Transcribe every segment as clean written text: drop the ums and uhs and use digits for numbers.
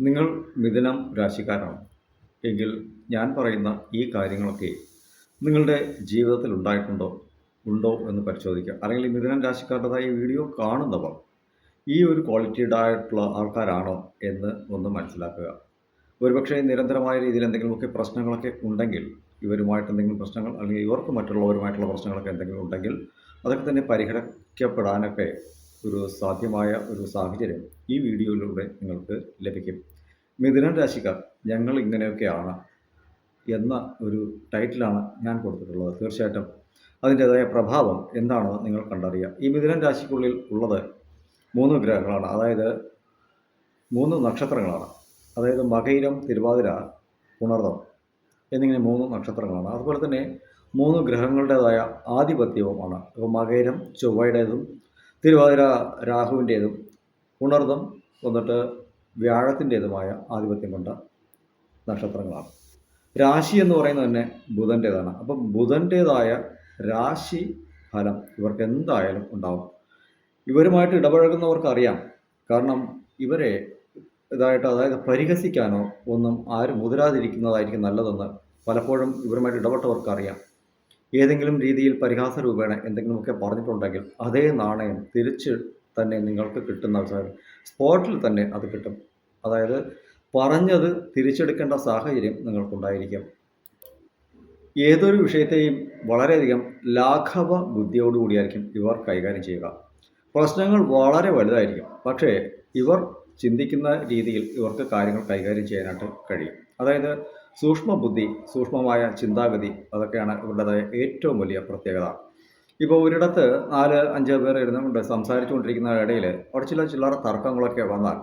നിങ്ങൾ മിഥുനം രാശിക്കാരാണ് എങ്കിൽ ഞാൻ പറയുന്ന ഈ കാര്യങ്ങളൊക്കെ നിങ്ങളുടെ ജീവിതത്തിൽ ഉണ്ടോ എന്ന് പരിശോധിക്കുക. അല്ലെങ്കിൽ ഈ മിഥുനം രാശിക്കാരുടേതായ ഈ വീഡിയോ കാണുന്നവർ ഈ ഒരു ക്വാളിറ്റീഡ് ആയിട്ടുള്ള ആൾക്കാരാണോ എന്ന് ഒന്ന് മനസ്സിലാക്കുക. ഒരുപക്ഷേ നിരന്തരമായ രീതിയിൽ എന്തെങ്കിലുമൊക്കെ പ്രശ്നങ്ങളൊക്കെ ഉണ്ടെങ്കിൽ, ഇവരുമായിട്ട് എന്തെങ്കിലും പ്രശ്നങ്ങൾ അല്ലെങ്കിൽ ഇവർക്ക് മറ്റുള്ളവരുമായിട്ടുള്ള പ്രശ്നങ്ങളൊക്കെ എന്തെങ്കിലും ഉണ്ടെങ്കിൽ അതൊക്കെ തന്നെ പരിഹരിക്കപ്പെടാനൊക്കെ ഒരു സാധ്യമായ ഒരു സാഹചര്യം ഈ വീഡിയോയിലൂടെ നിങ്ങൾക്ക് ലഭിക്കും. മിഥുനം രാശിക്കാർ ഞങ്ങൾ ഇങ്ങനെയൊക്കെയാണ് എന്ന ഒരു ടൈറ്റിലാണ് ഞാൻ കൊടുത്തിട്ടുള്ളത്. തീർച്ചയായിട്ടും അതിൻ്റേതായ പ്രഭാവം എന്താണെന്ന് നിങ്ങൾ കണ്ടറിയുക. ഈ മിഥുനം രാശിക്കുള്ളിൽ ഉള്ളത് 3 ഗ്രഹങ്ങളാണ്. അതായത് 3 നക്ഷത്രങ്ങളാണ്. അതായത് മകയിരം, തിരുവാതിര, പുണർദം എന്നിങ്ങനെ 3 നക്ഷത്രങ്ങളാണ്. അതുപോലെ തന്നെ 3 ഗ്രഹങ്ങളുടേതായ ആധിപത്യവുമാണ്. അപ്പോൾ മകയിരം ചൊവ്വയുടേതും, തിരുവാതിര രാഹുവിൻ്റേതും, പുണർദം വന്നിട്ട് വ്യാഴത്തിൻ്റേതുമായ ആധിപത്യം കൊണ്ട നക്ഷത്രങ്ങളാണ്. രാശി എന്ന് പറയുന്നത് തന്നെ ബുധൻ്റേതാണ്. അപ്പം ബുധൻ്റേതായ രാശി ഫലം ഇവർക്ക് എന്തായാലും ഉണ്ടാവും. ഇവരുമായിട്ട് ഇടപഴകുന്നവർക്ക് അറിയാം. കാരണം ഇവരെ അതായത് പരിഹസിക്കാനോ ഒന്നും ആരും മുതിരാതിരിക്കുന്നതായിരിക്കും നല്ലതെന്ന് പലപ്പോഴും ഇവരുമായിട്ട് ഇടപെട്ടവർക്ക് അറിയാം. ഏതെങ്കിലും രീതിയിൽ പരിഹാസ രൂപേണ എന്തെങ്കിലുമൊക്കെ പറഞ്ഞിട്ടുണ്ടെങ്കിൽ അതേ നാണയം തിരിച്ച് തന്നെ നിങ്ങൾക്ക് കിട്ടുന്ന സ്പോട്ടിൽ തന്നെ അത് കിട്ടും. അതായത് പറഞ്ഞത് തിരിച്ചെടുക്കേണ്ട സാഹചര്യം നിങ്ങൾക്കുണ്ടായിരിക്കും. ഏതൊരു വിഷയത്തെയും വളരെയധികം ലാഘവ ബുദ്ധിയോടുകൂടിയായിരിക്കും ഇവർ കൈകാര്യം ചെയ്യുക. പ്രശ്നങ്ങൾ വളരെ വലുതായിരിക്കും, പക്ഷേ ഇവർ ചിന്തിക്കുന്ന രീതിയിൽ ഇവർക്ക് കാര്യങ്ങൾ കൈകാര്യം ചെയ്യാനായിട്ട് കഴിയും. അതായത് സൂക്ഷ്മ ബുദ്ധി, സൂക്ഷ്മമായ ചിന്താഗതി, അതൊക്കെയാണ് ഇവരുടേതായ ഏറ്റവും വലിയ പ്രത്യേകത. ഇപ്പോൾ ഒരിടത്ത് 4-5 പേർ ഇരുന്നുകൊണ്ട് സംസാരിച്ചുകൊണ്ടിരിക്കുന്ന ഇടയിൽ അവിടെ ചില്ലറ തർക്കങ്ങളൊക്കെ വന്നാൽ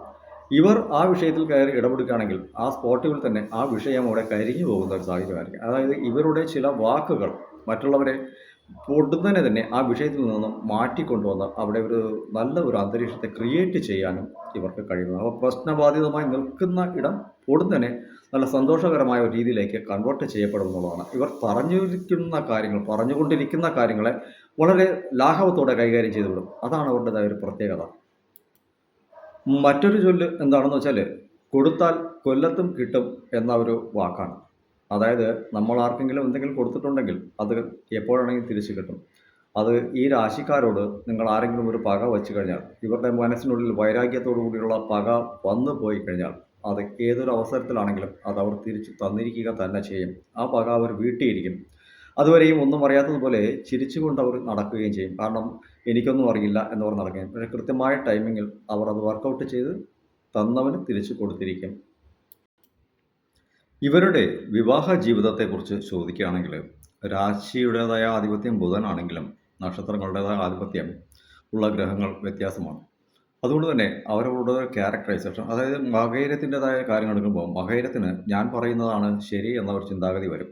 ഇവർ ആ വിഷയത്തിൽ കയറി ഇടപെടുകയാണെങ്കിൽ ആ സ്പോട്ടിൽ തന്നെ ആ വിഷയം അവിടെ കരിഞ്ഞു പോകുന്ന ഒരു സാഹചര്യമായിരിക്കും. അതായത് ഇവരുടെ ചില വാക്കുകൾ മറ്റുള്ളവരെ പൊടുന്നതിനെ തന്നെ ആ വിഷയത്തിൽ നിന്നും മാറ്റിക്കൊണ്ടുവന്ന് അവിടെ ഒരു നല്ല ഒരു അന്തരീക്ഷത്തെ ക്രിയേറ്റ് ചെയ്യാനും ഇവർക്ക് കഴിയുന്നു. അപ്പോൾ പ്രശ്നബാധിതമായി നിൽക്കുന്ന ഇടം പൊടുന്നതിനെ നല്ല സന്തോഷകരമായ ഒരു രീതിയിലേക്ക് കൺവേർട്ട് ചെയ്യപ്പെടുമെന്നുള്ളതാണ്. ഇവർ പറഞ്ഞുകൊണ്ടിരിക്കുന്ന കാര്യങ്ങളെ വളരെ ലാഘവത്തോടെ കൈകാര്യം ചെയ്തു വിടും. അതാണ് അവരുടേതായ ഒരു പ്രത്യേകത. മറ്റൊരു ചൊല്ല് എന്താണെന്ന് വെച്ചാൽ കൊടുത്താൽ കൊല്ലത്തും കിട്ടും എന്ന ഒരു വാക്കാണ്. അതായത് നമ്മൾ ആർക്കെങ്കിലും എന്തെങ്കിലും കൊടുത്തിട്ടുണ്ടെങ്കിൽ അത് എപ്പോഴാണെങ്കിലും തിരിച്ചു കിട്ടും. അത് ഈ രാശിക്കാരോട് നിങ്ങൾ ആരെങ്കിലും ഒരു പക വെച്ച് കഴിഞ്ഞാൽ, ഇവരുടെ മനസ്സിനുള്ളിൽ വൈരാഗ്യത്തോടു കൂടിയുള്ള പക വന്നു പോയി കഴിഞ്ഞാൽ അത് ഏതൊരു അവസരത്തിലാണെങ്കിലും അത് അവർ തിരിച്ചു തന്നിരിക്കുക തന്നെ ചെയ്യും. ആ പക അവർ വീട്ടിയിരിക്കും. അതുവരെയും ഒന്നും അറിയാത്തതുപോലെ ചിരിച്ചുകൊണ്ട് അവർ നടക്കുകയും ചെയ്യും. കാരണം എനിക്കൊന്നും അറിയില്ല എന്നവർ നടക്കുകയും, പക്ഷേ കൃത്യമായ ടൈമിങ്ങിൽ അവർ അത് വർക്കൗട്ട് ചെയ്ത് തന്നവന് തിരിച്ചു കൊടുത്തിരിക്കും. ഇവരുടെ വിവാഹ ജീവിതത്തെക്കുറിച്ച് ചോദിക്കുകയാണെങ്കിൽ രാശിയുടേതായ ആധിപത്യം ബുധനാണെങ്കിലും നക്ഷത്രങ്ങളുടേതായ ആധിപത്യം ഉള്ള ഗ്രഹങ്ങൾ വ്യത്യാസമാണ്. അതുകൊണ്ട് തന്നെ അവരവരുടെ ക്യാരക്ടറൈസേഷൻ, അതായത് മകയിരത്തിൻ്റെതായ കാര്യങ്ങൾ എടുക്കുമ്പോൾ മകയിരത്തിന് ഞാൻ പറയുന്നതാണ് ശരി എന്ന ഒരു ചിന്താഗതി വരും.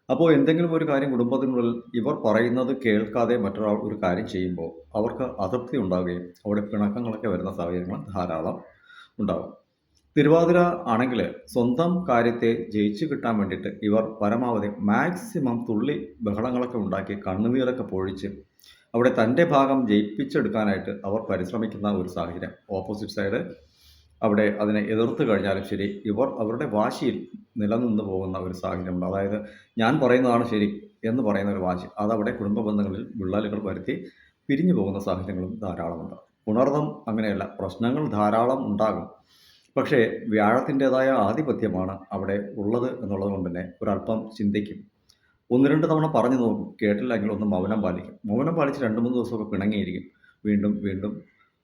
അപ്പോൾ എന്തെങ്കിലും ഒരു കാര്യം കുടുംബത്തിനുള്ളിൽ ഇവർ പറയുന്നത് കേൾക്കാതെ മറ്റൊരാൾ ഒരു കാര്യം ചെയ്യുമ്പോൾ അവർക്ക് അതൃപ്തി ഉണ്ടാവുകയും അവിടെ പിണക്കങ്ങളൊക്കെ വരുന്ന സാഹചര്യങ്ങൾ ധാരാളം ഉണ്ടാകും. തിരുവാതിര ആണെങ്കിൽ സ്വന്തം കാര്യത്തെ ജയിച്ചു കിട്ടാൻ വേണ്ടിയിട്ട് ഇവർ പരമാവധി മാക്സിമം തുള്ളി ബഹളങ്ങളൊക്കെ ഉണ്ടാക്കി കണ്ണുനീരൊക്കെ പൊഴിച്ച് അവിടെ തൻ്റെ ഭാഗം ജയിപ്പിച്ചെടുക്കാനായിട്ട് അവർ പരിശ്രമിക്കുന്ന ഒരു സാഹചര്യം. ഓപ്പോസിറ്റ് സൈഡ് അവിടെ അതിനെ എതിർത്ത് കഴിഞ്ഞാലും ശരി, ഇവർ അവരുടെ വാശിയിൽ നിലനിന്ന് പോകുന്ന ഒരു സാഹചര്യമുണ്ട്. അതായത് ഞാൻ പറയുന്നതാണ് ശരി എന്ന് പറയുന്ന ഒരു വാശി, അതവിടെ കുടുംബ ബന്ധങ്ങളിൽ വിള്ളലുകൾ വരുത്തി പിരിഞ്ഞു പോകുന്ന സാഹചര്യങ്ങളും ധാരാളമുണ്ട്. പുണർദം അങ്ങനെയല്ല, പ്രശ്നങ്ങൾ ധാരാളം ഉണ്ടാകും, പക്ഷേ വ്യാഴത്തിൻ്റെതായ ആധിപത്യമാണ് അവിടെ ഉള്ളത് എന്നുള്ളത് കൊണ്ട് തന്നെ ഒരല്പം ചിന്തിക്കും. 1-2 തവണ പറഞ്ഞു നോക്കും, കേട്ടില്ലെങ്കിൽ ഒന്ന് മൗനം പാലിക്കും. മൗനം പാലിച്ച് 2-3 ദിവസമൊക്കെ പിണങ്ങിയിരിക്കും. വീണ്ടും വീണ്ടും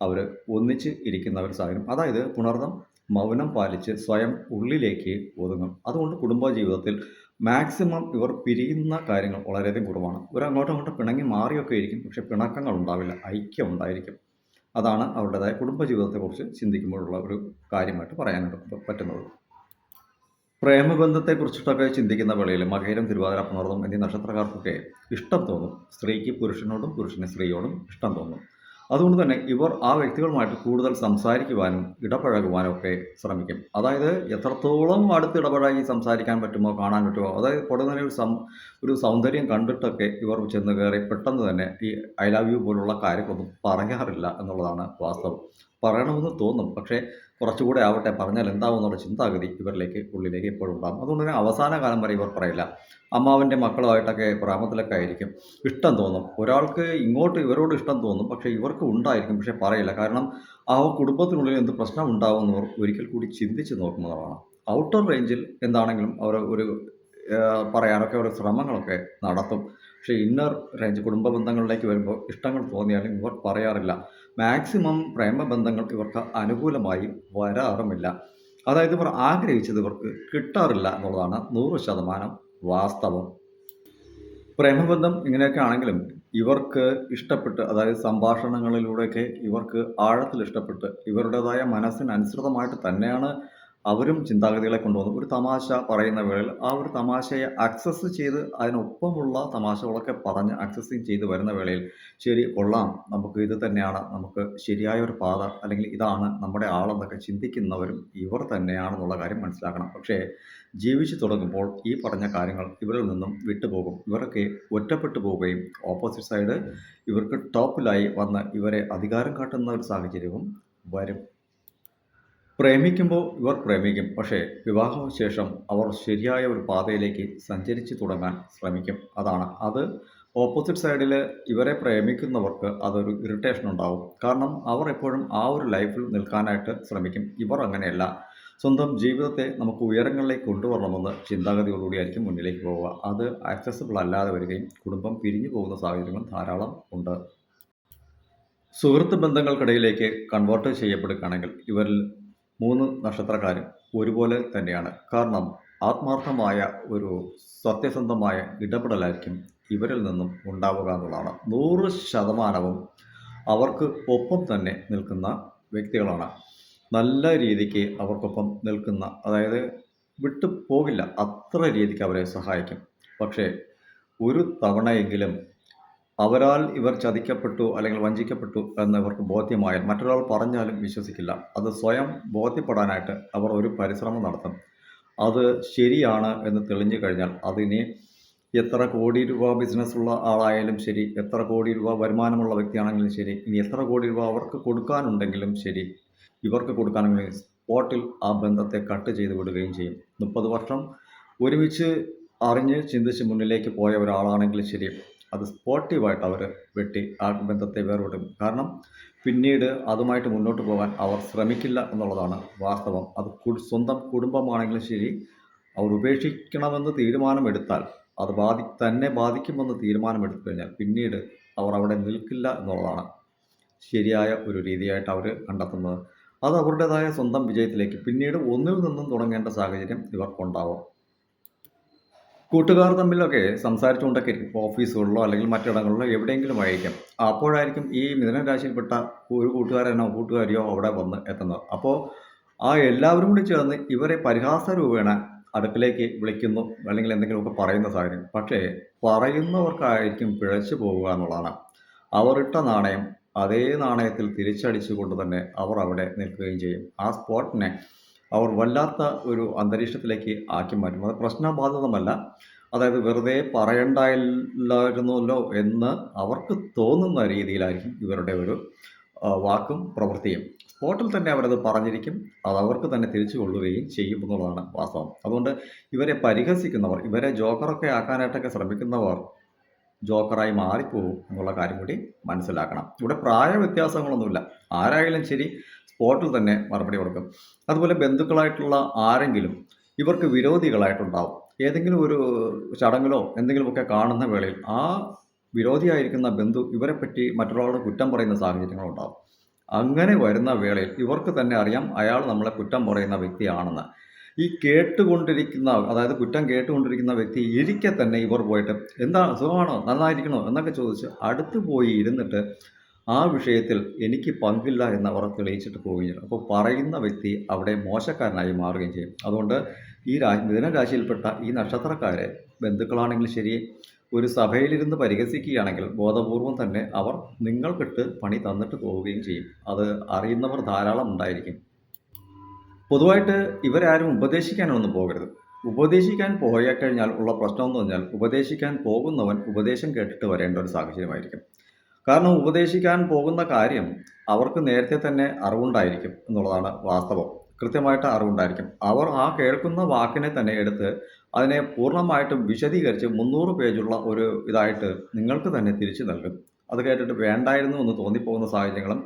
അവർ ഒന്നിച്ച് ഇരിക്കുന്ന ഒരു സാഹചര്യം. അതായത് പുണർദം മൗനം പാലിച്ച് സ്വയം ഉള്ളിലേക്ക് ഒതുങ്ങും. അതുകൊണ്ട് കുടുംബജീവിതത്തിൽ മാക്സിമം ഇവർ പിരിയുന്ന കാര്യങ്ങൾ വളരെയധികം കുറവാണ്. അങ്ങോട്ടും പിണങ്ങി മാറിയൊക്കെ ഇരിക്കും, പക്ഷേ പിണക്കങ്ങൾ ഉണ്ടാവില്ല, ഐക്യം ഉണ്ടായിരിക്കും. അതാണ് അവരുടേതായ കുടുംബജീവിതത്തെക്കുറിച്ച് ചിന്തിക്കുമ്പോഴുള്ള ഒരു കാര്യമായിട്ട് പറയാനായിട്ട് പറ്റുന്നത്. പ്രേമബന്ധത്തെക്കുറിച്ചിട്ടൊക്കെ ചിന്തിക്കുന്ന വേളയിൽ മകയിരം, തിരുവാതിര, പുണർദം എന്നീ നക്ഷത്രക്കാർക്കൊക്കെ ഇഷ്ടം തോന്നും. സ്ത്രീക്ക് പുരുഷനോടും പുരുഷന് സ്ത്രീയോടും ഇഷ്ടം തോന്നും. അതുകൊണ്ട് തന്നെ ഇവർ ആ വ്യക്തികളുമായിട്ട് കൂടുതൽ സംസാരിക്കുവാനും ഇടപഴകുവാനും ഒക്കെ ശ്രമിക്കും. അതായത് എത്രത്തോളം അടുത്ത് ഇടപഴകി സംസാരിക്കാൻ പറ്റുമോ, കാണാൻ പറ്റുമോ, അതായത് പൊടുന്നനെ ഒരു സൗന്ദര്യം കണ്ടിട്ടൊക്കെ ഇവർ ചെന്ന് കയറി പെട്ടെന്ന് തന്നെ ഈ ഐ ലവ് യു പോലുള്ള കാര്യങ്ങളൊന്നും പറയാറില്ല എന്നുള്ളതാണ് വാസ്തവം. പറയണമെന്ന് തോന്നും. പക്ഷേ കുറച്ചുകൂടെ ആവട്ടെ, പറഞ്ഞാൽ എന്താവുമെന്നുള്ള ചിന്താഗതി ഉള്ളിലേക്ക് എപ്പോഴും ഉണ്ടാകും. അതുകൊണ്ട് തന്നെ അവസാന കാലം വരെ ഇവർ പറയില്ല. അമ്മാവൻ്റെ മക്കളുമായിട്ടൊക്കെ പ്രേമത്തിലൊക്കെ ആയിരിക്കും. ഇഷ്ടം തോന്നും. ഒരാൾക്ക് ഇങ്ങോട്ട് ഇവരോട് ഇഷ്ടം തോന്നും. പക്ഷേ ഇവർക്ക് ഉണ്ടായിരിക്കും. പക്ഷേ പറയില്ല. കാരണം ആ കുടുംബത്തിനുള്ളിൽ എന്ത് പ്രശ്നം ഉണ്ടാവുമെന്ന് ഇവർ ഒരിക്കൽ കൂടി ചിന്തിച്ച് നോക്കുന്നതാണ്. ഔട്ടർ റേഞ്ചിൽ എന്താണെങ്കിലും അവർ ഒരു പറയാനൊക്കെ ഒരു ശ്രമങ്ങളൊക്കെ നടത്തും. പക്ഷേ ഇന്നർ റേഞ്ച് കുടുംബ ബന്ധങ്ങളിലേക്ക് വരുമ്പോൾ ഇഷ്ടങ്ങൾ തോന്നിയാലും ഇവർ പറയാറില്ല. മാക്സിമം പ്രേമബന്ധങ്ങൾ ഇവർക്ക് അനുകൂലമായി വരാറുമില്ല. അതായത് ഇവർ ആഗ്രഹിച്ചത് ഇവർക്ക് കിട്ടാറില്ല എന്നുള്ളതാണ് 100% വാസ്തവം. പ്രേമബന്ധം ഇങ്ങനെയൊക്കെ ആണെങ്കിലും ഇവർക്ക് ഇഷ്ടപ്പെട്ട്, അതായത് സംഭാഷണങ്ങളിലൂടെയൊക്കെ ഇവർക്ക് ആഴത്തിൽ ഇഷ്ടപ്പെട്ട് ഇവരുടേതായ മനസ്സിനനുസൃതമായിട്ട് തന്നെയാണ് അവരും ചിന്താഗതികളെ കൊണ്ടുവന്ന് ഒരു തമാശ പറയുന്ന വേളയിൽ ആ ഒരു തമാശയെ അക്സസ് ചെയ്ത് അതിനൊപ്പമുള്ള തമാശകളൊക്കെ പറഞ്ഞ് അക്സസിങ് ചെയ്ത് വരുന്ന വേളയിൽ ശരി കൊള്ളാം, നമുക്ക് ഇത് തന്നെയാണ് നമുക്ക് ശരിയായ ഒരു പാത, അല്ലെങ്കിൽ ഇതാണ് നമ്മുടെ ആളെന്നൊക്കെ ചിന്തിക്കുന്നവരും ഇവർ തന്നെയാണെന്നുള്ള കാര്യം മനസ്സിലാക്കണം. പക്ഷേ ജീവിച്ചു തുടങ്ങുമ്പോൾ ഈ പറഞ്ഞ കാര്യങ്ങൾ ഇവരിൽ നിന്നും വിട്ടുപോകും. ഇവരൊക്കെ ഒറ്റപ്പെട്ടു പോവുകയും ഓപ്പോസിറ്റ് സൈഡ് ഇവർക്ക് ടോപ്പിലായി വന്ന് ഇവരെ അധികാരം കാട്ടുന്ന ഒരു സാഹചര്യവും വരും. പ്രേമിക്കുമ്പോൾ ഇവർ പ്രേമിക്കും. പക്ഷേ വിവാഹശേഷം അവർ ശരിയായ ഒരു പാതയിലേക്ക് സഞ്ചരിച്ച് തുടങ്ങാൻ ശ്രമിക്കും. അത് ഓപ്പോസിറ്റ് സൈഡിൽ ഇവരെ പ്രേമിക്കുന്നവർക്ക് അതൊരു ഇറിറ്റേഷൻ ഉണ്ടാവും. കാരണം അവർ എപ്പോഴും ആ ഒരു ലൈഫിൽ നിൽക്കാനായിട്ട് ശ്രമിക്കും. ഇവർ അങ്ങനെയല്ല. സ്വന്തം ജീവിതത്തെ നമുക്ക് ഉയരങ്ങളിലേക്ക് കൊണ്ടുവരണമെന്ന് ചിന്താഗതിയോടുകൂടിയായിരിക്കും മുന്നിലേക്ക് പോവുക. അത് ആക്സസിബിൾ അല്ലാതെ വരികയും കുടുംബം പിരിഞ്ഞു പോകുന്ന സാഹചര്യങ്ങളും ധാരാളം ഉണ്ട്. സുഹൃത്ത് ബന്ധങ്ങൾക്കിടയിലേക്ക് കൺവേർട്ട് ചെയ്യപ്പെടുകയാണെങ്കിൽ ഇവരിൽ 3 നക്ഷത്രക്കാരും ഒരുപോലെ തന്നെയാണ്. കാരണം ആത്മാർത്ഥമായ ഒരു സത്യസന്ധമായ ഇടപെടലായിരിക്കും ഇവരിൽ നിന്നും ഉണ്ടാവുക എന്നുള്ളതാണ്. 100% അവർക്ക് ഒപ്പം തന്നെ നിൽക്കുന്ന വ്യക്തികളാണ്. നല്ല രീതിക്ക് അവർക്കൊപ്പം നിൽക്കുന്ന, അതായത് വിട്ടു പോകില്ല, അത്ര രീതിക്ക് അവരെ സഹായിക്കും. പക്ഷേ ഒരു തവണയെങ്കിലും അവരാൽ ഇവർ ചതിക്കപ്പെട്ടു അല്ലെങ്കിൽ വഞ്ചിക്കപ്പെട്ടു എന്ന് ഇവർക്ക് ബോധ്യമായാൽ മറ്റൊരാൾ പറഞ്ഞാലും വിശ്വസിക്കില്ല. അത് സ്വയം ബോധ്യപ്പെടാനായിട്ട് അവർ ഒരു പരിശ്രമം നടത്തും. അത് ശരിയാണ് എന്ന് തെളിഞ്ഞു കഴിഞ്ഞാൽ അതിനി എത്ര കോടി രൂപ ബിസിനസ്സുള്ള ആളായാലും ശരി, എത്ര കോടി രൂപ വരുമാനമുള്ള വ്യക്തിയാണെങ്കിലും ശരി, ഇനി എത്ര കോടി രൂപ അവർക്ക് കൊടുക്കാനുണ്ടെങ്കിലും ശരി, ഇവർക്ക് കൊടുക്കാനുണ്ടെങ്കിൽ സ്പോട്ടിൽ ആ ബന്ധത്തെ കട്ട് ചെയ്ത് വിടുകയും ചെയ്യും. 30 വർഷം ഒരുമിച്ച് അറിഞ്ഞ് ചിന്തിച്ച് മുന്നിലേക്ക് പോയ ഒരാളാണെങ്കിലും ശരി, അത് സ്പോർട്ടീവായിട്ട് അവർ വെട്ടി ആ ബന്ധത്തെ വേർപെടും. കാരണം പിന്നീട് അതുമായിട്ട് മുന്നോട്ട് പോകാൻ അവർ ശ്രമിക്കില്ല എന്നുള്ളതാണ് വാസ്തവം. അത് സ്വന്തം കുടുംബമാണെങ്കിലും ശരി, അവർ ഉപേക്ഷിക്കണമെന്ന് തീരുമാനമെടുത്താൽ അത് തന്നെ ബാധിക്കുമെന്ന് തീരുമാനമെടുത്തു കഴിഞ്ഞാൽ പിന്നീട് അവർ അവിടെ നിൽക്കില്ല എന്നുള്ളതാണ് ശരിയായ ഒരു രീതിയായിട്ട് അവർ കണ്ടെത്തുന്നത്. അത് അവരുടേതായ സ്വന്തം വിജയത്തിലേക്ക് പിന്നീട് ഒന്നിൽ നിന്നും തുടങ്ങേണ്ട സാഹചര്യം ഇവർക്കുണ്ടാവും. കൂട്ടുകാർ തമ്മിലൊക്കെ സംസാരിച്ചുകൊണ്ടൊക്കെ ഇരിക്കും. ഓഫീസുകളിലോ അല്ലെങ്കിൽ മറ്റിടങ്ങളിലോ എവിടെയെങ്കിലും ആയിരിക്കും. അപ്പോഴായിരിക്കും ഈ മിഥുന രാശിയിൽപ്പെട്ട ഒരു കൂട്ടുകാരനോ കൂട്ടുകാരിയോ അവിടെ വന്ന് എത്തുന്നത്. അപ്പോൾ ആ എല്ലാവരും കൂടി ചേർന്ന് ഇവരെ പരിഹാസ രൂപേണ അടുക്കിലേക്ക് വിളിക്കുന്നു, അല്ലെങ്കിൽ എന്തെങ്കിലുമൊക്കെ പറയുന്ന സാഹചര്യം. പക്ഷേ പറയുന്നവർക്കായിരിക്കും പിഴച്ചു പോവുക എന്നുള്ളതാണ്. അവർ ഇട്ട നാണയം അതേ നാണയത്തിൽ തിരിച്ചടിച്ചുകൊണ്ട് തന്നെ അവർ അവിടെ നിൽക്കുകയും ചെയ്യും. ആ സ്പോട്ടിനെ അവർ വല്ലാത്ത ഒരു അന്തരീക്ഷത്തിലേക്ക് ആക്കി മാറ്റും. അത് പ്രശ്നബാധിതമല്ല. അതായത് വെറുതെ പറയണ്ടായിരുന്നല്ലോ എന്ന് അവർക്ക് തോന്നുന്ന രീതിയിലായിരിക്കും ഇവരുടെ ഒരു വാക്കും പ്രവൃത്തിയും. സ്പോട്ടിൽ തന്നെ അവരത് പറഞ്ഞിരിക്കും. അത് അവർക്ക് തന്നെ തിരിച്ചു കൊള്ളുകയും ചെയ്യും എന്നുള്ളതാണ് വാസ്തവം. അതുകൊണ്ട് ഇവരെ പരിഹസിക്കുന്നവർ, ഇവരെ ജോക്കറൊക്കെ ആക്കാനായിട്ടൊക്കെ ശ്രമിക്കുന്നവർ ജോക്കറായി മാറിപ്പോകും എന്നുള്ള കാര്യം കൂടി മനസ്സിലാക്കണം. ഇവിടെ പ്രായ വ്യത്യാസങ്ങളൊന്നുമില്ല. ആരായാലും ശരി സ്പോട്ടിൽ തന്നെ മറുപടി കൊടുക്കും. അതുപോലെ ബന്ധുക്കളായിട്ടുള്ള ആരെങ്കിലും ഇവർക്ക് വിരോധികളായിട്ടുണ്ടാവും. ഏതെങ്കിലും ഒരു ചടങ്ങിലോ എന്തെങ്കിലുമൊക്കെ കാണുന്ന വേളയിൽ ആ വിരോധിയായിരിക്കുന്ന ബന്ധു ഇവരെപ്പറ്റി മറ്റൊരാളോട് കുറ്റം പറയുന്ന സാഹചര്യങ്ങളുണ്ടാവും. അങ്ങനെ വരുന്ന വേളയിൽ ഇവർക്ക് തന്നെ അറിയാം അയാൾ നമ്മളെ കുറ്റം പറയുന്ന വ്യക്തിയാണെന്ന്. ഈ കേട്ടുകൊണ്ടിരിക്കുന്ന, അതായത് കുറ്റം കേട്ടുകൊണ്ടിരിക്കുന്ന വ്യക്തി ഇരിക്കെ തന്നെ ഇവർ പോയിട്ട് എന്താ സുഖമാണോ, നന്നായിരിക്കണോ എന്നൊക്കെ ചോദിച്ച് അടുത്ത് പോയി ഇരുന്നിട്ട് ആ വിഷയത്തിൽ എനിക്ക് പങ്കില്ല എന്ന് അവർ തെളിയിച്ചിട്ട് പോവുകയും ചെയ്യും. അപ്പോൾ പറയുന്ന വ്യക്തി അവിടെ മോശക്കാരനായി മാറുകയും ചെയ്യും. അതുകൊണ്ട് ഈ മിഥുന രാശിയിൽപ്പെട്ട ഈ നക്ഷത്രക്കാരെ ബന്ധുക്കളാണെങ്കിലും ശരി, ഒരു സഭയിലിരുന്ന് പരിഹസിക്കുകയാണെങ്കിൽ ബോധപൂർവം തന്നെ അവർ നിങ്ങൾക്കിട്ട് പണി തന്നിട്ട് പോവുകയും ചെയ്യും. അത് അറിയുന്നവർ ധാരാളം ഉണ്ടായിരിക്കും. പൊതുവായിട്ട് ഇവരാരും ഉപദേശിക്കാനൊന്നും പോകരുത്. ഉപദേശിക്കാൻ പോയിക്കഴിഞ്ഞാൽ ഉള്ള പ്രശ്നം എന്ന് പറഞ്ഞാൽ ഉപദേശിക്കാൻ പോകുന്നവൻ ഉപദേശം കേട്ടിട്ട് വരേണ്ട ഒരു സാഹചര്യമായിരിക്കും. കാരണം ഉപദേശിക്കാൻ പോകുന്ന കാര്യം അവർക്ക് നേരത്തെ തന്നെ അറിവുണ്ടായിരിക്കും എന്നുള്ളതാണ് വാസ്തവം. കൃത്യമായിട്ട് അറിവുണ്ടായിരിക്കും. അവർ ആ കേൾക്കുന്ന വാക്കിനെ തന്നെ എടുത്ത് അതിനെ പൂർണ്ണമായിട്ടും വിശദീകരിച്ച് 300 പേജുള്ള ഒരു ഇതായിട്ട് നിങ്ങൾക്ക് തന്നെ തിരിച്ചു നൽകും. അത് കേട്ടിട്ട് വേണ്ടായിരുന്നു എന്ന് തോന്നിപ്പോകുന്ന സാഹചര്യങ്ങളും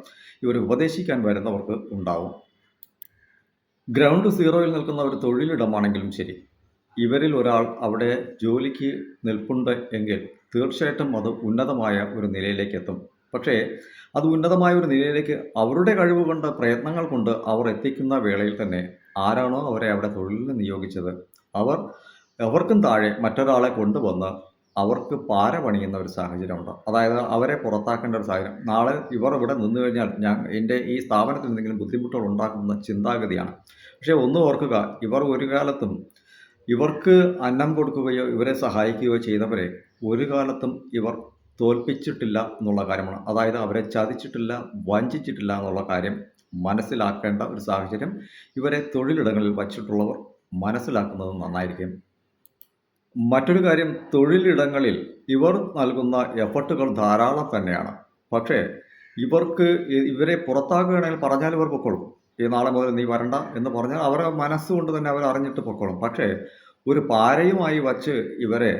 ഇവരെ ഉപദേശിക്കാൻ വരുന്നവർക്ക് ഉണ്ടാവും. ഗ്രൗണ്ട് സീറോയിൽ നിൽക്കുന്ന ഒരു തൊഴിലിടമാണെങ്കിലും ശരി, ഇവരിൽ ഒരാൾ അവിടെ ജോലിക്ക് നിൽപ്പുണ്ട് എങ്കിൽ തീർച്ചയായിട്ടും അത് ഉന്നതമായ ഒരു നിലയിലേക്ക് എത്തും. പക്ഷേ അത് ഉന്നതമായ ഒരു നിലയിലേക്ക് അവരുടെ കഴിവ് കൊണ്ട്, പ്രയത്നങ്ങൾ കൊണ്ട് അവർ എത്തിക്കുന്ന വേളയിൽ തന്നെ ആരാണോ അവരെ അവിടെ തൊഴിലിന് നിയോഗിച്ചത്, അവർ അവർക്കും താഴെ മറ്റൊരാളെ കൊണ്ടുവന്ന് അവർക്ക് പാര പണിയുന്ന ഒരു സാഹചര്യമുണ്ട്. അതായത് അവരെ പുറത്താക്കേണ്ട ഒരു സാഹചര്യം. നാളെ ഇവർ ഇവിടെ നിന്ന് കഴിഞ്ഞാൽ എൻ്റെ ഈ സ്ഥാപനത്തിൽ എന്തെങ്കിലും ബുദ്ധിമുട്ടുകൾ ഉണ്ടാക്കുന്ന ചിന്താഗതിയാണ്. പക്ഷേ ഒന്ന് ഓർക്കുക, ഇവർ ഒരു കാലത്തും ഇവർക്ക് അന്നം കൊടുക്കുകയോ ഇവരെ സഹായിക്കുകയോ ചെയ്തവരെ ഒരു കാലത്തും ഇവർ തോൽപ്പിച്ചിട്ടില്ല എന്നുള്ള കാര്യമാണ്. അതായത് അവരെ ചതിച്ചിട്ടില്ല, വഞ്ചിച്ചിട്ടില്ല എന്നുള്ള കാര്യം മനസ്സിലാക്കേണ്ട ഒരു സാഹചര്യം ഇവരെ തൊഴിലിടങ്ങളിൽ വച്ചിട്ടുള്ളവർ മനസ്സിലാക്കുന്നത് നന്നായിരിക്കും. മറ്റൊരു കാര്യം, തൊഴിലിടങ്ങളിൽ ഇവർ നൽകുന്ന എഫർട്ടുകൾ ധാരാളം തന്നെയാണ്. പക്ഷേ ഇവർക്ക് ഇവരെ പുറത്താക്കുകയാണെങ്കിൽ പറഞ്ഞാൽ ഇവർ പൊക്കോളും. ഈ നാളെ മുതൽ നീ വരണ്ട എന്ന് പറഞ്ഞാൽ അവരുടെ മനസ്സുകൊണ്ട് തന്നെ അവർ അറിഞ്ഞിട്ട് പൊക്കോളും. പക്ഷേ ഒരു പാരയുമായി വച്ച് ഇവരെ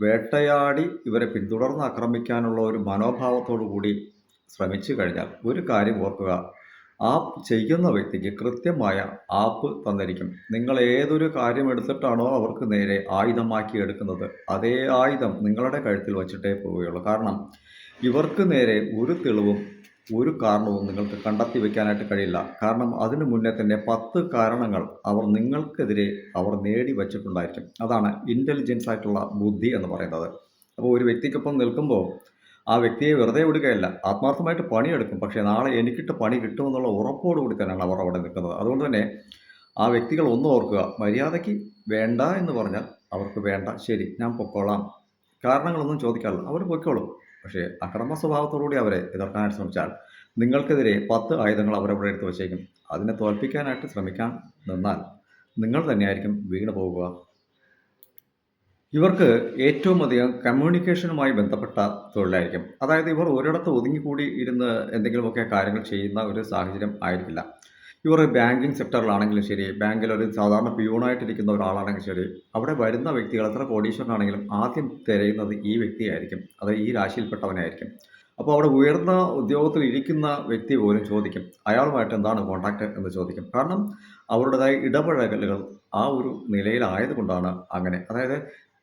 വേട്ടയാടി ഇവരെ പിന്തുടർന്ന് ആക്രമിക്കാനുള്ള ഒരു മനോഭാവത്തോടു കൂടി ശ്രമിച്ചു കഴിഞ്ഞാൽ ഒരു കാര്യം ഓർക്കുക, ആ ചെയ്യുന്ന വ്യക്തിക്ക് കൃത്യമായ ആപ്പ് തന്നിരിക്കും. നിങ്ങൾ ഏതൊരു കാര്യം എടുത്തിട്ടാണോ അവർക്ക് നേരെ ആയുധമാക്കി എടുക്കുന്നത്, അതേ ആയുധം നിങ്ങളുടെ കഴുത്തിൽ വച്ചിട്ടേ പോവുകയുള്ളൂ. കാരണം ഇവർക്ക് നേരെ ഒരു തെളിവും ഒരു കാരണവും നിങ്ങൾക്ക് കണ്ടെത്തി വെക്കാനായിട്ട് കഴിയില്ല. കാരണം അതിനു മുന്നേ തന്നെ 10 കാരണങ്ങൾ അവർ നിങ്ങൾക്കെതിരെ അവർ നേടി വച്ചിട്ടുണ്ടായിരിക്കും. അതാണ് ഇൻ്റലിജൻസ് ആയിട്ടുള്ള ബുദ്ധി എന്ന് പറയുന്നത്. അപ്പോൾ ഒരു വ്യക്തിക്കൊപ്പം നിൽക്കുമ്പോൾ ആ വ്യക്തിയെ വെറുതെ വിടുകയല്ല, ആത്മാർത്ഥമായിട്ട് പണിയെടുക്കും. പക്ഷേ നാളെ എനിക്കിട്ട് പണി കിട്ടുമെന്നുള്ള ഉറപ്പോടുകൂടി തന്നെയാണ് അവർ അവിടെ നിൽക്കുന്നത്. അതുകൊണ്ട് തന്നെ ആ വ്യക്തികൾ ഒന്ന് ഓർക്കുക, മര്യാദയ്ക്ക് വേണ്ട എന്ന് പറഞ്ഞാൽ അവർക്ക് വേണ്ട, ശരി ഞാൻ പൊക്കോളാം, കാരണങ്ങളൊന്നും ചോദിക്കാറില്ല, അവർ പൊയ്ക്കോളും. പക്ഷേ അക്രമ സ്വഭാവത്തോടുകൂടി അവരെ എതിർക്കാനായിട്ട് ശ്രമിച്ചാൽ നിങ്ങൾക്കെതിരെ 10 ആയുധങ്ങൾ അവരവിടെ എടുത്ത് വച്ചേക്കും. അതിനെ തോൽപ്പിക്കാനായിട്ട് ശ്രമിക്കാൻ നിന്നാൽ നിങ്ങൾ തന്നെയായിരിക്കും വീണു പോകുക. ഇവർക്ക് ഏറ്റവും അധികം കമ്മ്യൂണിക്കേഷനുമായി ബന്ധപ്പെട്ട തൊഴിലായിരിക്കും. അതായത് ഇവർ ഒരിടത്ത് ഒതുങ്ങിക്കൂടി ഇരുന്ന് എന്തെങ്കിലുമൊക്കെ കാര്യങ്ങൾ ചെയ്യുന്ന ഒരു സാഹചര്യം ആയിരിക്കില്ല. ഇവർ ബാങ്കിങ് സെക്ടറിലാണെങ്കിലും ശരി, ബാങ്കിലൊരു സാധാരണ പ്യൂണായിട്ടിരിക്കുന്ന ഒരാളാണെങ്കിൽ ശരി, അവിടെ വരുന്ന വ്യക്തികൾ എത്ര കോടീശ്വരനാണെങ്കിലും ആദ്യം തിരയുന്നത് ഈ വ്യക്തിയായിരിക്കും. അത് ഈ രാശിയിൽപ്പെട്ടവനായിരിക്കും. അപ്പോൾ അവിടെ ഉയർന്ന ഉദ്യോഗത്തിൽ ഇരിക്കുന്ന വ്യക്തി പോലും ചോദിക്കും, അയാളുമായിട്ട് എന്താണ് കോൺടാക്റ്റ് എന്ന് ചോദിക്കും. കാരണം അവരുടേതായ ഇടപഴകലുകൾ ആ ഒരു നിലയിലായതുകൊണ്ടാണ് അങ്ങനെ. അതായത്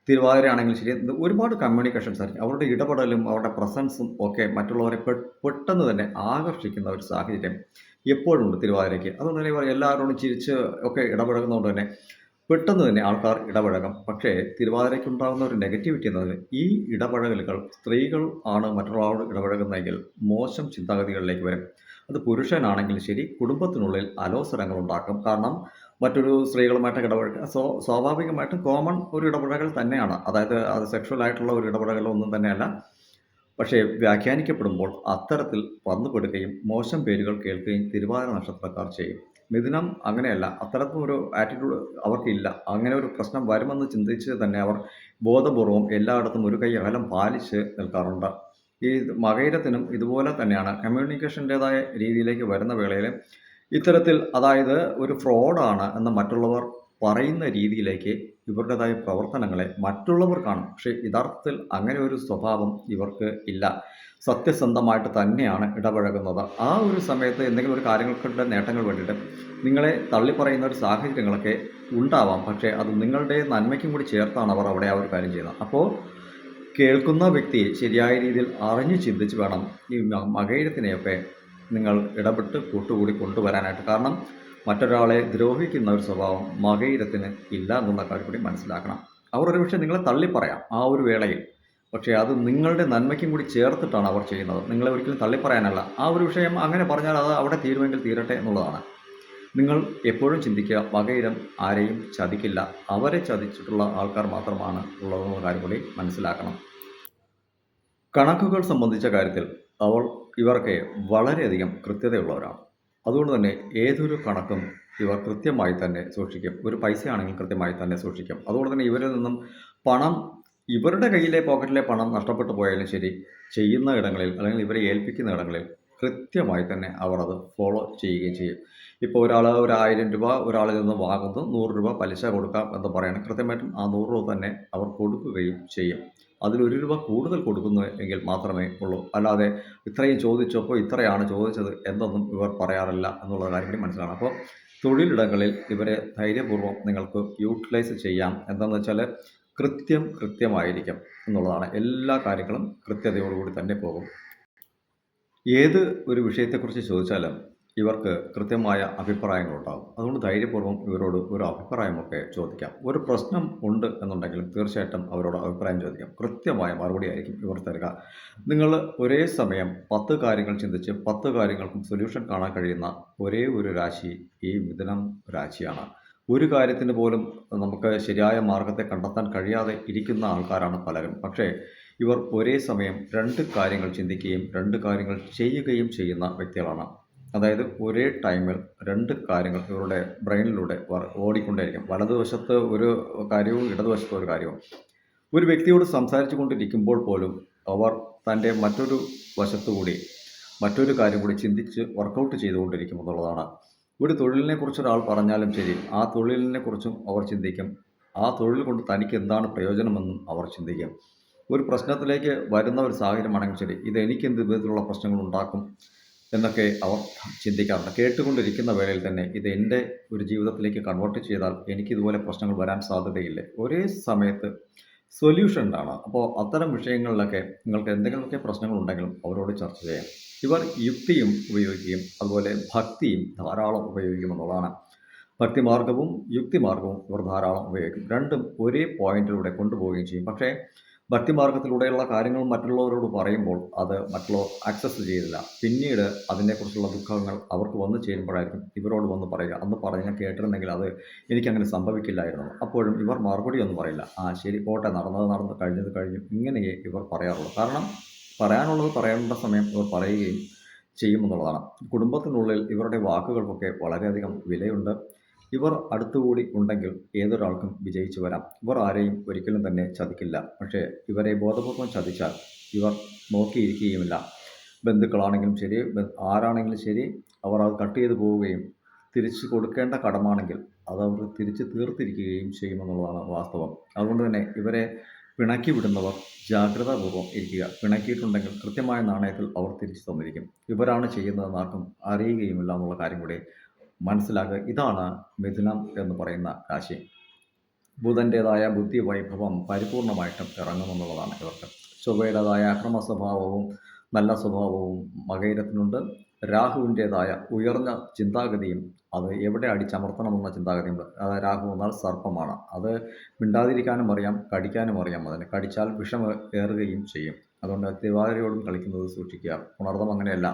തിരുവാതിരയാണെങ്കിൽ ശരി, ഒരുപാട് കമ്മ്യൂണിക്കേഷൻസ് ആയിരിക്കും. അവരുടെ ഇടപെടലും അവരുടെ പ്രസൻസും ഒക്കെ മറ്റുള്ളവരെ പെട്ടെന്ന് തന്നെ ആകർഷിക്കുന്ന ഒരു സാഹചര്യം എപ്പോഴുണ്ട് തിരുവാതിരയ്ക്ക്. അതുകൊണ്ട് തന്നെ ഇവർ എല്ലാവരോടും ചിരിച്ച് ഒക്കെ ഇടപഴകുന്നതുകൊണ്ട് തന്നെ പെട്ടെന്ന് തന്നെ ആൾക്കാർ ഇടപഴകും. പക്ഷേ തിരുവാതിരയ്ക്കുണ്ടാകുന്ന ഒരു നെഗറ്റിവിറ്റി എന്നത് ഈ ഇടപഴകലുകൾ സ്ത്രീകൾ ആണ് മറ്റൊരാളോട് ഇടപഴകുന്നതെങ്കിൽ മോശം ചിന്താഗതികളിലേക്ക് വരും. അത് പുരുഷനാണെങ്കിലും ശരി, കുടുംബത്തിനുള്ളിൽ അലോസരങ്ങൾ ഉണ്ടാക്കും. കാരണം മറ്റൊരു സ്ത്രീകളുമായിട്ട് ഇടപഴകുക സ്വാഭാവികമായിട്ടും കോമൺ ഒരു ഇടപഴകൽ തന്നെയാണ്. അതായത് അത് സെക്ഷൽ ആയിട്ടുള്ള ഒരു ഇടപഴകലൊന്നും തന്നെയല്ല. പക്ഷേ വ്യാഖ്യാനിക്കപ്പെടുമ്പോൾ അത്തരത്തിൽ വന്നുപെടുകയും മോശം പേരുകൾ കേൾക്കുകയും തിരുവാതിര നക്ഷത്രക്കാർ ചെയ്യും. മിഥുനം അങ്ങനെയല്ല. അത്തരത്തിലൊരു ആറ്റിറ്റ്യൂഡ് അവർക്കില്ല. അങ്ങനെ ഒരു പ്രശ്നം വരുമെന്ന് ചിന്തിച്ച് തന്നെ അവർ ബോധപൂർവം എല്ലായിടത്തും ഒരു കൈ അകലം പാലിച്ച് നിൽക്കാറുണ്ട്. ഈ മകയിരത്തിനും ഇതുപോലെ തന്നെയാണ്. കമ്മ്യൂണിക്കേഷൻ്റേതായ രീതിയിലേക്ക് വരുന്ന വേളയിൽ ഇത്തരത്തിൽ, അതായത് ഒരു ഫ്രോഡാണ് എന്ന് മറ്റുള്ളവർ പറയുന്ന രീതിയിലേക്ക് ഇവരുടേതായ പ്രവർത്തനങ്ങളെ മറ്റുള്ളവർ കാണും. പക്ഷേ യഥാർത്ഥത്തിൽ അങ്ങനെ ഒരു സ്വഭാവം ഇവർക്ക് ഇല്ല. സത്യസന്ധമായിട്ട് തന്നെയാണ് ഇടപഴകുന്നത്. ആ ഒരു സമയത്ത് എന്തെങ്കിലും ഒരു കാര്യങ്ങൾക്കുള്ള നേട്ടങ്ങൾ വേണ്ടിയിട്ട് നിങ്ങളെ തള്ളിപ്പറയുന്ന ഒരു സാഹചര്യങ്ങളൊക്കെ ഉണ്ടാവാം. പക്ഷേ അത് നിങ്ങളുടെ നന്മയ്ക്കും കൂടി ചേർത്താണ് അവർ അവിടെ ആ ഒരു കാര്യം ചെയ്യുന്നത്. അപ്പോൾ കേൾക്കുന്ന വ്യക്തി ശരിയായ രീതിയിൽ അറിഞ്ഞ് ചിന്തിച്ച് വേണം ഈ മകയിരത്തിനെയൊക്കെ നിങ്ങൾ ഇടപെട്ട് കൂട്ടുകൂടി കൊണ്ടുവരാനായിട്ട്. കാരണം മറ്റൊരാളെ ദ്രോഹിക്കുന്ന ഒരു സ്വഭാവം മകയിരത്തിന് ഇല്ല എന്നുള്ള കാര്യം കൂടി മനസ്സിലാക്കണം. അവർ ഒരു പക്ഷേ നിങ്ങളെ തള്ളിപ്പറയാം ആ ഒരു വേളയിൽ. പക്ഷേ അത് നിങ്ങളുടെ നന്മയ്ക്കും കൂടി ചേർത്തിട്ടാണ് അവർ ചെയ്യുന്നത്. നിങ്ങളെ ഒരിക്കലും തള്ളിപ്പറയാനല്ല. ആ ഒരു വിഷയം അങ്ങനെ പറഞ്ഞാൽ അത് അവിടെ തീരുമെങ്കിൽ തീരട്ടെ എന്നുള്ളതാണ്. നിങ്ങൾ എപ്പോഴും ചിന്തിക്കുക, മകയിരം ആരെയും ചതിക്കില്ല. അവരെ ചതിച്ചിട്ടുള്ള ആൾക്കാർ മാത്രമാണ് ഉള്ളതെന്നുള്ള കാര്യം കൂടി മനസ്സിലാക്കണം. കണക്കുകൾ സംബന്ധിച്ച കാര്യത്തിൽ ഇവർക്ക് വളരെയധികം കൃത്യതയുള്ളവരാണ്. അതുകൊണ്ട് തന്നെ ഏതൊരു കണക്കും ഇവർ കൃത്യമായി തന്നെ സൂക്ഷിക്കും. ഒരു പൈസയാണെങ്കിൽ കൃത്യമായി തന്നെ സൂക്ഷിക്കും. അതുകൊണ്ട് തന്നെ ഇവരിൽ നിന്നും പണം, ഇവരുടെ കയ്യിലെ പോക്കറ്റിലെ പണം നഷ്ടപ്പെട്ടു പോയാലും ശരി, ചെയ്യുന്ന ഇടങ്ങളിൽ അല്ലെങ്കിൽ ഇവരെ ഏൽപ്പിക്കുന്ന ഇടങ്ങളിൽ കൃത്യമായി തന്നെ അവർ അത് ഫോളോ ചെയ്യുകയും ചെയ്യും. ഇപ്പോൾ ഒരാൾ ഒരു 1000 രൂപ ഒരാളിൽ നിന്ന് വാങ്ങുന്നു, 100 രൂപ പലിശ കൊടുക്കാം എന്ന് പറയുകയാണെങ്കിൽ കൃത്യമായിട്ടും ആ 100 രൂപ തന്നെ അവർ കൊടുക്കുകയും ചെയ്യും. അതിൽ 1 രൂപ കൂടുതൽ കൊടുക്കുന്നു എങ്കിൽ മാത്രമേ ഉള്ളൂ. അല്ലാതെ ഇത്രയും ചോദിച്ചപ്പോൾ ഇത്രയാണ് ചോദിച്ചത് എന്നൊന്നും ഇവർ പറയാറില്ല എന്നുള്ള കാര്യം കൂടി മനസ്സിലാക്കണം. അപ്പോൾ തൊഴിലിടങ്ങളിൽ ഇവരെ ധൈര്യപൂർവ്വം നിങ്ങൾക്ക് യൂട്ടിലൈസ് ചെയ്യാം. എന്താണെന്ന് വെച്ചാൽ കൃത്യമായിരിക്കും എന്നുള്ളതാണ്. എല്ലാ കാര്യങ്ങളും കൃത്യതയോടുകൂടി തന്നെ പോകും. ഏത് ഒരു വിഷയത്തെക്കുറിച്ച് ചോദിച്ചാലും ഇവർക്ക് കൃത്യമായ അഭിപ്രായങ്ങളുണ്ടാകും. അതുകൊണ്ട് ധൈര്യപൂർവ്വം ഇവരോട് ഒരു അഭിപ്രായമൊക്കെ ചോദിക്കാം. ഒരു പ്രശ്നം ഉണ്ട് എന്നുണ്ടെങ്കിലും തീർച്ചയായിട്ടും അവരോട് അഭിപ്രായം ചോദിക്കാം. കൃത്യമായ മറുപടിയായിരിക്കും ഇവർ തരിക. നിങ്ങൾ ഒരേ സമയം 10 കാര്യങ്ങൾ ചിന്തിച്ച് 10 കാര്യങ്ങൾക്കും സൊല്യൂഷൻ കാണാൻ കഴിയുന്ന ഒരേ ഒരു രാശി ഈ മിഥുനം രാശിയാണ്. ഒരു കാര്യത്തിന് പോലും നമുക്ക് ശരിയായ മാർഗ്ഗത്തെ കണ്ടെത്താൻ കഴിയാതെ ഇരിക്കുന്ന ആൾക്കാരാണ് പലരും. പക്ഷേ ഇവർ ഒരേ സമയം 2 കാര്യങ്ങൾ ചിന്തിക്കുകയും 2 കാര്യങ്ങൾ ചെയ്യുകയും ചെയ്യുന്ന വ്യക്തികളാണ്. അതായത് ഒരേ ടൈമിൽ 2 കാര്യങ്ങൾ ഇവരുടെ ബ്രെയിനിലൂടെ ഓടിക്കൊണ്ടേയിരിക്കും. വലതുവശത്ത് ഒരു കാര്യവും ഇടതുവശത്ത് ഒരു കാര്യവും. ഒരു വ്യക്തിയോട് സംസാരിച്ചു കൊണ്ടിരിക്കുമ്പോൾ പോലും അവർ തൻ്റെ മറ്റൊരു വശത്തുകൂടി മറ്റൊരു കാര്യം കൂടി ചിന്തിച്ച് വർക്കൗട്ട് ചെയ്തുകൊണ്ടിരിക്കും എന്നുള്ളതാണ്. ഒരു തൊഴിലിനെക്കുറിച്ച് ഒരാൾ പറഞ്ഞാലും ശരി, ആ തൊഴിലിനെക്കുറിച്ചും അവർ ചിന്തിക്കും. ആ തൊഴിൽ കൊണ്ട് തനിക്ക് എന്താണ് പ്രയോജനമെന്നും അവർ ചിന്തിക്കും. ഒരു പ്രശ്നത്തിലേക്ക് വരുന്ന ഒരു സാഹചര്യമാണെങ്കിൽ ശരി, ഇത് എനിക്ക് എന്ത് വിധത്തിലുള്ള പ്രശ്നങ്ങൾ ഉണ്ടാക്കും എന്നൊക്കെ അവർ ചിന്തിക്കാറുണ്ട്. കേട്ടുകൊണ്ടിരിക്കുന്ന വേളയിൽ തന്നെ ഇത് എൻ്റെ ഒരു ജീവിതത്തിലേക്ക് കൺവേർട്ട് ചെയ്താൽ എനിക്ക് ഇതുപോലെ പ്രശ്നങ്ങൾ വരാൻ സാധ്യതയില്ലേ? ഒരേ സമയത്ത് സൊല്യൂഷൻ കാണാം. അപ്പോൾ അത്തരം വിഷയങ്ങളിലൊക്കെ നിങ്ങൾക്ക് എന്തെങ്കിലുമൊക്കെ പ്രശ്നങ്ങളുണ്ടെങ്കിലും അവരോട് ചർച്ച ചെയ്യാം. ഇവർ യുക്തിയും ഉപയോഗിക്കുകയും അതുപോലെ ഭക്തിയും ധാരാളം ഉപയോഗിക്കുമെന്നുള്ളതാണ്. ഭക്തിമാർഗവും യുക്തിമാർഗവും ഇവർ ധാരാളം ഉപയോഗിക്കും. രണ്ടും ഒരേ പോയിന്റിലൂടെ കൊണ്ടുപോവുകയും ചെയ്യും. പക്ഷേ ഭക്തിമാർഗത്തിലൂടെയുള്ള കാര്യങ്ങൾ മറ്റുള്ളവരോട് പറയുമ്പോൾ അത് മറ്റുള്ളവർ അക്സസ് ചെയ്തില്ല. പിന്നീട് അതിനെക്കുറിച്ചുള്ള ദുഃഖങ്ങൾ അവർക്ക് വന്നു ചേരുമ്പോഴായിരിക്കും ഇവരോട് വന്ന് പറയുക, അന്ന് പറഞ്ഞ് ഞാൻ കേട്ടിരുന്നെങ്കിൽ അത് എനിക്കങ്ങനെ സംഭവിക്കില്ലായിരുന്നു. അപ്പോഴും ഇവർ മറുപടിയൊന്നും പറയില്ല. ആ ശരി പോട്ടെ, നടന്നത് കഴിഞ്ഞത് കഴിഞ്ഞു, ഇങ്ങനെയേ ഇവർ പറയാറുള്ളൂ. കാരണം പറയാനുള്ളത് പറയേണ്ട സമയം ഇവർ പറയുകയും ചെയ്യുമെന്നുള്ളതാണ്. കുടുംബത്തിനുള്ളിൽ ഇവരുടെ വാക്കുകൾക്കൊക്കെ വളരെയധികം വിലയുണ്ട്. ഇവർ അടുത്തുകൂടി ഉണ്ടെങ്കിൽ ഏതൊരാൾക്കും വിജയിച്ചു വരാം. ഇവർ ആരെയും ഒരിക്കലും തന്നെ ചതിക്കില്ല. പക്ഷേ ഇവരെ ബോധപൂർവം ചതിച്ചാൽ ഇവർ നോക്കിയിരിക്കുകയുമില്ല. ബന്ധുക്കളാണെങ്കിലും ശരി, ആരാണെങ്കിലും ശരി, അവർ അത് കട്ട് ചെയ്ത് പോവുകയും തിരിച്ചു കൊടുക്കേണ്ട കടമാണെങ്കിൽ അതവർ തിരിച്ച് തീർത്തിരിക്കുകയും ചെയ്യുമെന്നുള്ളതാണ് വാസ്തവം. അതുകൊണ്ട് തന്നെ ഇവരെ പിണക്കി വിടുന്നവർ ജാഗ്രതാപൂർവ്വം ഇരിക്കുക. പിണക്കിയിട്ടുണ്ടെങ്കിൽ കൃത്യമായ നാണയത്തിൽ അവർ തിരിച്ചു തന്നിരിക്കും. ഇവരാണ് ചെയ്യുന്നതെന്ന് ആർക്കും അറിയുകയുമില്ല എന്നുള്ള കാര്യം കൂടി മനസ്സിലാക്കുക. ഇതാണ് മിഥുനം എന്ന് പറയുന്ന രാശി. ബുധൻ്റേതായ ബുദ്ധി വൈഭവം പരിപൂർണമായിട്ടും ഇറങ്ങുമെന്നുള്ളതാണ് ഇവർക്ക്. ചൊവ്വയുടേതായ അക്രമ സ്വഭാവവും നല്ല സ്വഭാവവും മകയിരത്തിനുണ്ട്. രാഹുവിൻ്റേതായ ഉയർന്ന ചിന്താഗതിയും അത് എവിടെ അടിച്ചമർത്തണമെന്ന ചിന്താഗതിയുണ്ട്. രാഹു എന്നാൽ സർപ്പമാണ്. അത് മിണ്ടാതിരിക്കാനും അറിയാം, കടിക്കാനും അറിയാം. അതിന് കടിച്ചാൽ വിഷം ഏറുകയും ചെയ്യും. അതുകൊണ്ട് തിവാതിരയോടും കളിക്കുന്നത് സൂക്ഷിക്കുക. പുണർദം അങ്ങനെയല്ല.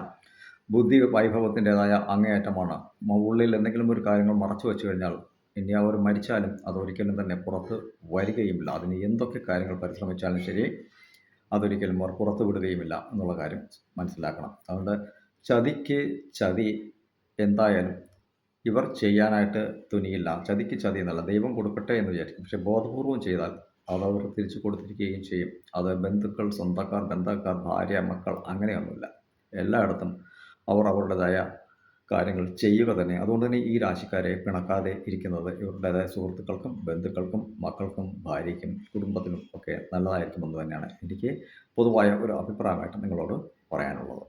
ബുദ്ധി വൈഭവത്തിൻ്റേതായ അങ്ങേയറ്റമാണ്. ഉള്ളിൽ എന്തെങ്കിലും ഒരു കാര്യങ്ങൾ മറച്ചു വെച്ച് കഴിഞ്ഞാൽ ഇനി അവർ മരിച്ചാലും അതൊരിക്കലും തന്നെ പുറത്ത് വരികയുമില്ല. അതിന് എന്തൊക്കെ കാര്യങ്ങൾ പരിശ്രമിച്ചാലും ശരി, അതൊരിക്കലും അവർ പുറത്തു വിടുകയുമില്ല എന്നുള്ള കാര്യം മനസ്സിലാക്കണം. അതുകൊണ്ട് ചതിക്ക് ചതി എന്തായാലും ഇവർ ചെയ്യാനായിട്ട് തുനിയില്ല. ചതിക്ക് ചതി എന്നല്ല, ദൈവം കൊടുക്കട്ടെ എന്ന് വിചാരിക്കും. പക്ഷെ ബോധപൂർവം ചെയ്താൽ അതവർ തിരിച്ചു കൊടുത്തിരിക്കുകയും ചെയ്യും. അത് ബന്ധുക്കൾ, സ്വന്തക്കാർ, ബന്ധക്കാർ, ഭാര്യ, മക്കൾ അങ്ങനെയൊന്നുമില്ല. എല്ലായിടത്തും അവർ അവരുടേതായ കാര്യങ്ങൾ ചെയ്യുക തന്നെ. അതുകൊണ്ട് തന്നെ ഈ രാശിക്കാരെ പിണക്കാതെ ഇരിക്കുന്നത് ഇവരുടേതായ സുഹൃത്തുക്കൾക്കും ബന്ധുക്കൾക്കും മക്കൾക്കും ഭാര്യയ്ക്കും കുടുംബത്തിനും ഒക്കെ നല്ലതായിരിക്കുമെന്ന് തന്നെയാണ് എനിക്ക് പൊതുവായ ഒരു അഭിപ്രായമായിട്ട് നിങ്ങളോട് പറയാനുള്ളത്.